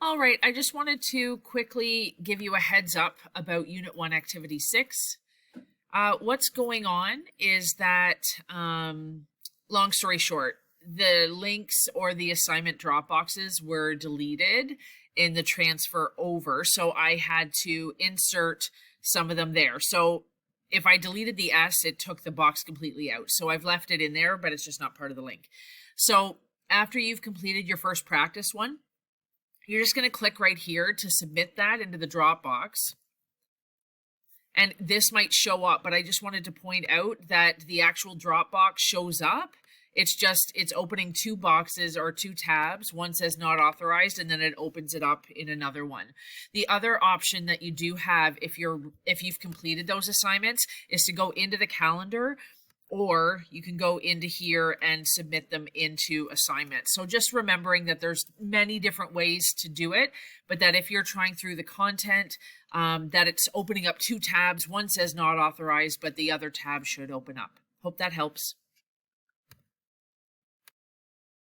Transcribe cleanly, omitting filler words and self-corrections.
All right, I just wanted to quickly give you a heads up about Unit 1 Activity 6. What's going on is that, long story short, the links or the assignment drop boxes were deleted in the transfer over, so I had to insert some of them there. So if I deleted the S, it took the box completely out. So I've left it in there, but it's just not part of the link. So after you've completed your first practice one, you're just going to click right here to submit that into the Dropbox. And this might show up, but I just wanted to point out that the actual Dropbox shows up. It's opening two boxes or two tabs. One says not authorized, and then it opens it up in another one. The other option that you do have if you've completed those assignments is to go into the calendar, or you can go into here and submit them into assignments. So just remembering that there's many different ways to do it, but that if you're trying through the content, that it's opening up two tabs. One says not authorized, but the other tab should open up. Hope that helps.